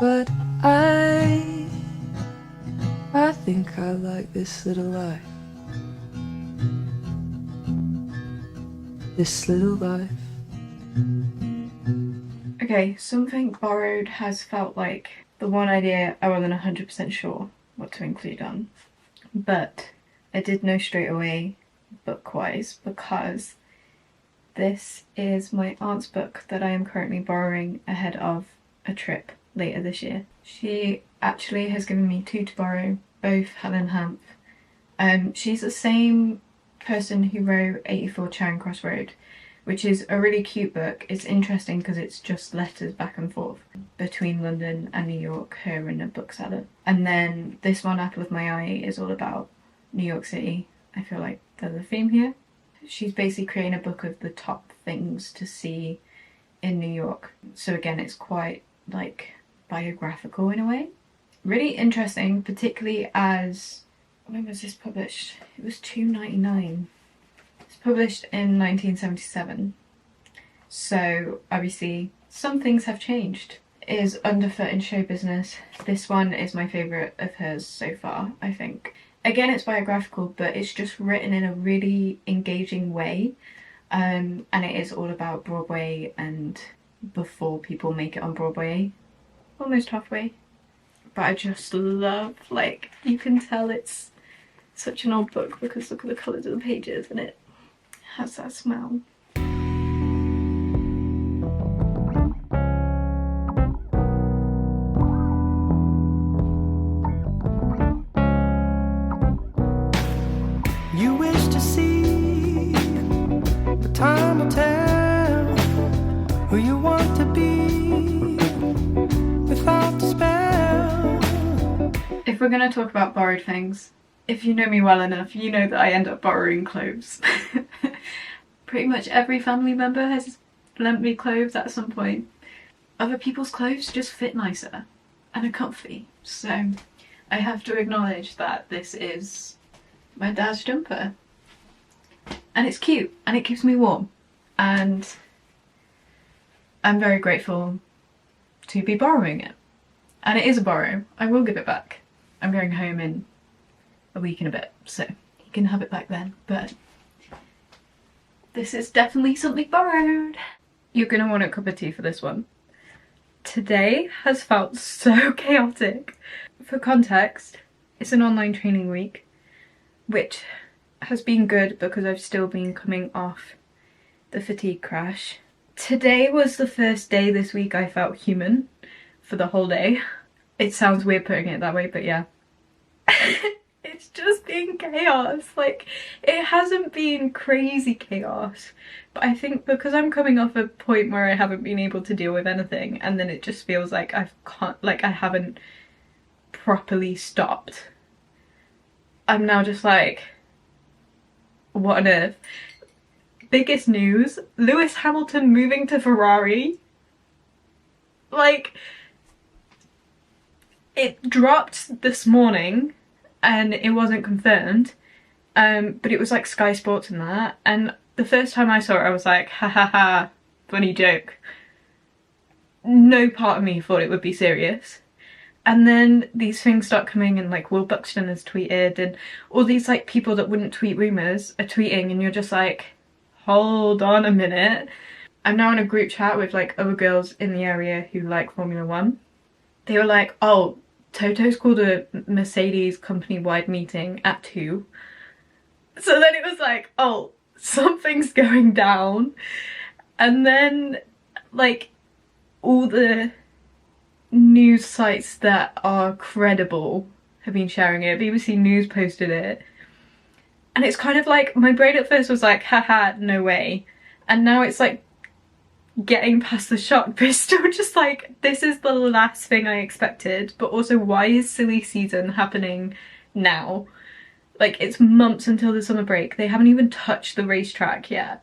But I think I like this little life. This little life. Okay, something borrowed has felt like the one idea I wasn't 100% sure what to include on. But I did know straight away, book-wise, because this is my aunt's book that I am currently borrowing ahead of a trip later this year. She actually has given me two to borrow, both Helene Hanff. She's the same person who wrote 84 Charing Cross Road, which is a really cute book. It's interesting because it's just letters back and forth between London and New York, her and a bookseller. And then this one, Apple of My Eye, is all about New York City. I feel like there's a theme here. She's basically creating a book of the top things to see in New York. So again, it's quite like biographical in a way. Really interesting, particularly as, when was this published? It was $2.99. It's published in 1977. So obviously some things have changed. It is underfoot in show business. This one is my favourite of hers so far, I think. Again, it's biographical, but it's just written in a really engaging way. And it is all about Broadway and before people make it on Broadway. Almost halfway. But I just love, like, you can tell it's such an old book because look at the colours of the pages and it has that smell. You wish to see, the time will tell who you want to be without the spell. If we're going to talk about borrowed things, if you know me well enough, you know that I end up borrowing clothes. Pretty much every family member has lent me clothes at some point. Other people's clothes just fit nicer and are comfy, so I have to acknowledge that this is my dad's jumper. And it's cute and it keeps me warm, and I'm very grateful to be borrowing it. And it is a borrow. I will give it back. I'm going home in a week and a bit, so you can have it back then, but this is definitely something borrowed. You're gonna want a cup of tea for this one. Today has felt so chaotic. For context, it's an online training week, which has been good because I've still been coming off the fatigue crash. Today was the first day this week I felt human for the whole day. It sounds weird putting it that way, but yeah. It's just been chaos. Like, it hasn't been crazy chaos, but I think because I'm coming off a point where I haven't been able to deal with anything, and then it just feels like I haven't properly stopped. I'm now just like, what on earth? Biggest news, Lewis Hamilton moving to Ferrari. Like, it dropped this morning and it wasn't confirmed, but it was like Sky Sports and that, and the first time I saw it I was like, ha ha ha, funny joke. No part of me thought it would be serious. And then these things start coming, and like Will Buxton has tweeted, and all these like people that wouldn't tweet rumours are tweeting, and you're just like, hold on a minute. I'm now in a group chat with like other girls in the area who like Formula 1. They were like, oh, Toto's called a Mercedes company-wide meeting at 2. So then it was like, oh, something's going down. And then like all the news sites that are credible have been sharing it. BBC News posted it. And it's kind of like, my brain at first was like, haha, no way. And now it's like getting past the shock, but it's still just like, this is the last thing I expected. But also, why is silly season happening now? Like, it's months until the summer break. They haven't even touched the racetrack yet.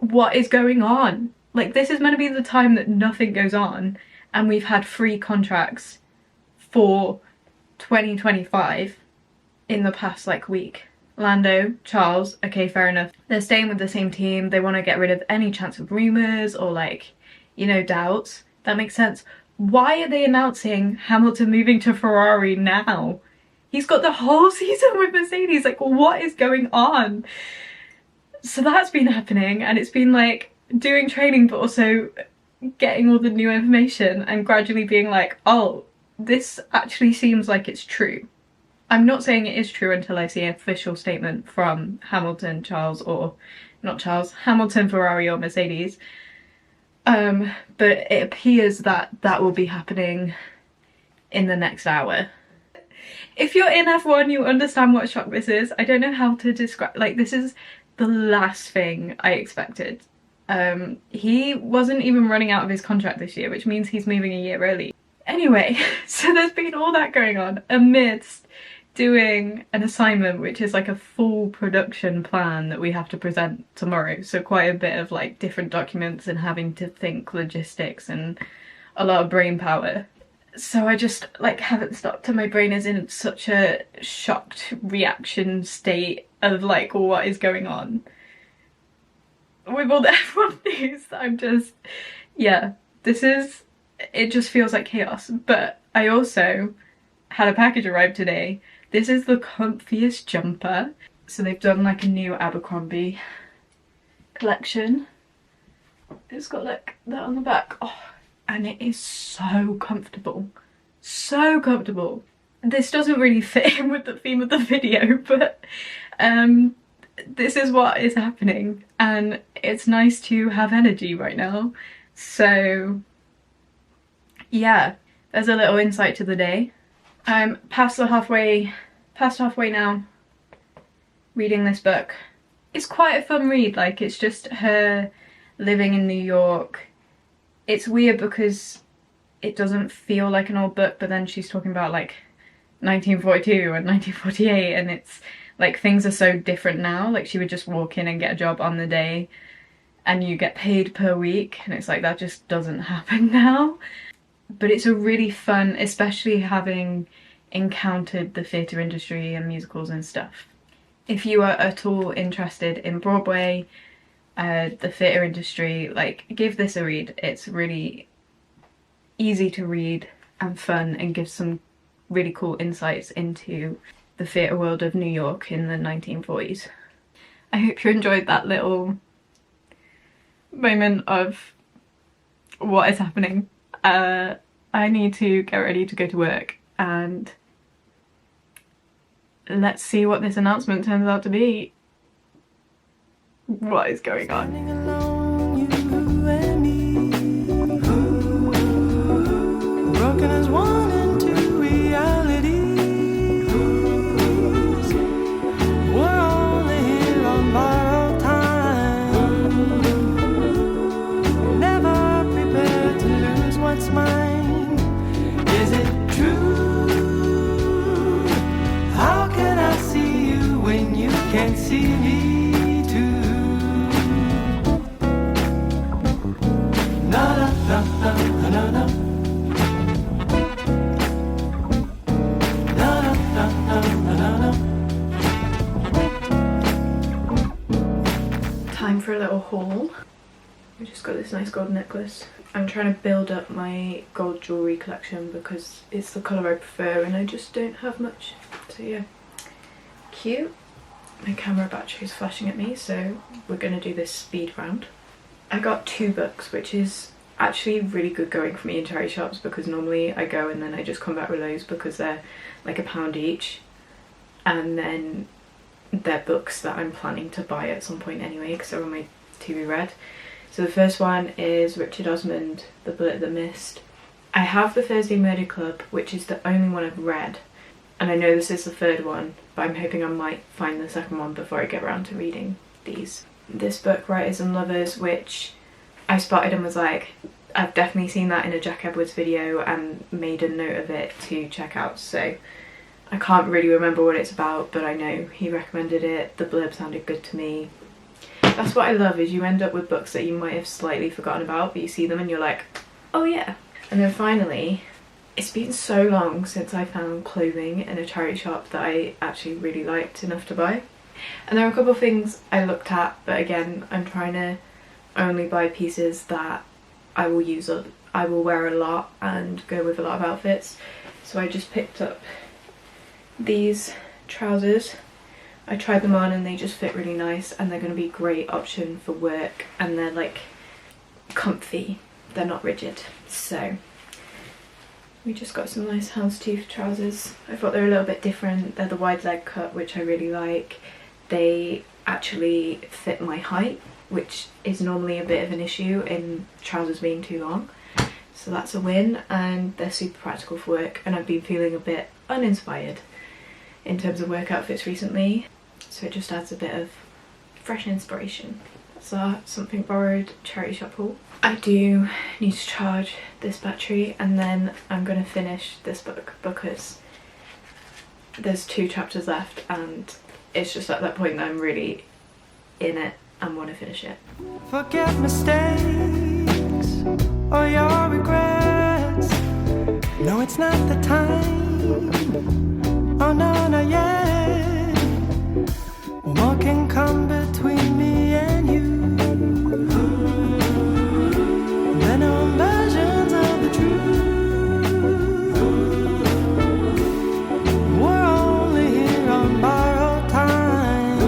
What is going on? Like, this is meant to be the time that nothing goes on, and we've had 3 contracts for 2025 in the past like week. Lando, Charles, okay, fair enough. They're staying with the same team. They want to get rid of any chance of rumours or like, you know, doubts. That makes sense. Why are they announcing Hamilton moving to Ferrari now? He's got the whole season with Mercedes. Like, what is going on? So that's been happening, and it's been like doing training but also getting all the new information and gradually being like, oh, this actually seems like it's true. I'm not saying it is true until I see an official statement from Hamilton, Charles, or not Charles, Hamilton, Ferrari or Mercedes. But it appears that that will be happening in the next hour. If you're in F1, you understand what a shock this is. I don't know how to describe, like, this is the last thing I expected. He wasn't even running out of his contract this year, which means he's moving a year early. Anyway, so there's been all that going on amidst doing an assignment which is like a full production plan that we have to present tomorrow, so quite a bit of like different documents and having to think logistics and a lot of brain power. So I just like haven't stopped, and my brain is in such a shocked reaction state of like what is going on with all the F1 news. I'm just, yeah, it just feels like chaos. But I also had a package arrive today. This is the comfiest jumper. So they've done like a new Abercrombie collection. It's got like that on the back. Oh, and it is so comfortable. So comfortable. This doesn't really fit in with the theme of the video, but this is what is happening, and it's nice to have energy right now. So yeah, there's a little insight to the day. I'm past halfway now reading this book. It's quite a fun read, like it's just her living in New York. It's weird because it doesn't feel like an old book, but then she's talking about like 1942 and 1948, and it's like things are so different now. Like she would just walk in and get a job on the day and you get paid per week, and it's like that just doesn't happen now. But it's a really fun, especially having encountered the theatre industry and musicals and stuff. If you are at all interested in Broadway, the theatre industry, like give this a read. It's really easy to read and fun, and gives some really cool insights into the theatre world of New York in the 1940s. I hope you enjoyed that little moment of what is happening. I need to get ready to go to work, and let's see what this announcement turns out to be. What is going on? Alone, you and me. Broken as one into reality. We're only here on borrowed time. Never prepared to lose what's mine. Is it true? How can I see you when you can't see me? Time for a little haul. I just got this nice gold necklace. I'm trying to build up my gold jewellery collection because it's the colour I prefer and I just don't have much. So yeah, cute. My camera battery is flashing at me, so we're going to do this speed round. I got 2 books, which is actually really good going for me in charity shops, because normally I go and then I just come back with loads because they're like £1 each, and then they're books that I'm planning to buy at some point anyway because they're on my to-be read. So the first one is Richard Osman, The Bullet That Missed. I have the Thursday Murder Club, which is the only one I've read, and I know this is the 3rd one, but I'm hoping I might find the 2nd one before I get around to reading these. This book, Writers and Lovers, which I spotted and was like, I've definitely seen that in a Jack Edwards video and made a note of it to check out. So I can't really remember what it's about, but I know he recommended it. The blurb sounded good to me. That's what I love, is you end up with books that you might have slightly forgotten about, but you see them and you're like, oh yeah. And then finally, it's been so long since I found clothing in a charity shop that I actually really liked enough to buy. And there are a couple of things I looked at, but again, I'm trying to only buy pieces that I will use a I will wear a lot and go with a lot of outfits. So I just picked up these trousers. I tried them on and they just fit really nice, and they're going to be a great option for work, and they're like comfy, they're not rigid. So we just got some nice houndstooth trousers. I thought they were a little bit different. They're the wide leg cut, which I really like. They actually fit my height, which is normally a bit of an issue in trousers being too long. So that's a win, and they're super practical for work, and I've been feeling a bit uninspired in terms of work outfits recently. So it just adds a bit of fresh inspiration. So something borrowed charity shop haul. I do need to charge this battery, and then I'm going to finish this book because there's 2 chapters left, and it's just at that point that I'm really in it and want to finish it. Forget mistakes or your regrets. No, it's not the time. Oh no, not yet. What can come between me and you? There are no versions of the truth. We're only here on borrowed time.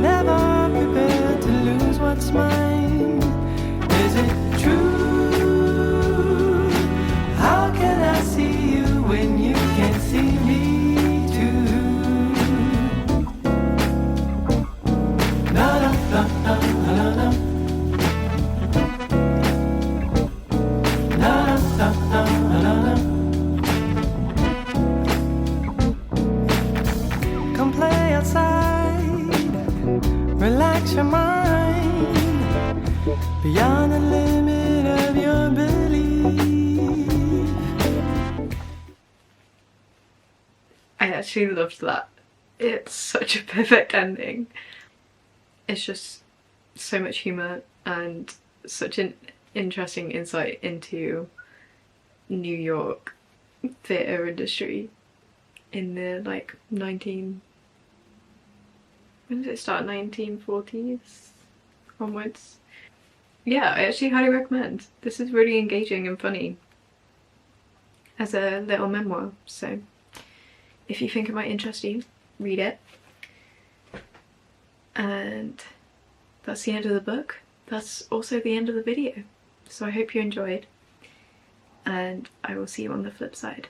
Never prepared to lose what's mine. Is it true? How can I see you when you can't see me too? Na na na na na na. Na na na na na. Come play outside, relax your mind, beyond the limit of your belief. I actually loved that. It's such a perfect ending. It's just so much humour and such an interesting insight into New York theatre industry in the like when did it start? 1940s onwards. Yeah, I actually highly recommend. This is really engaging and funny as a little memoir, so if you think it might interest you, read it. And that's the end of the book. That's also the end of the video. So I hope you enjoyed, and I will see you on the flip side.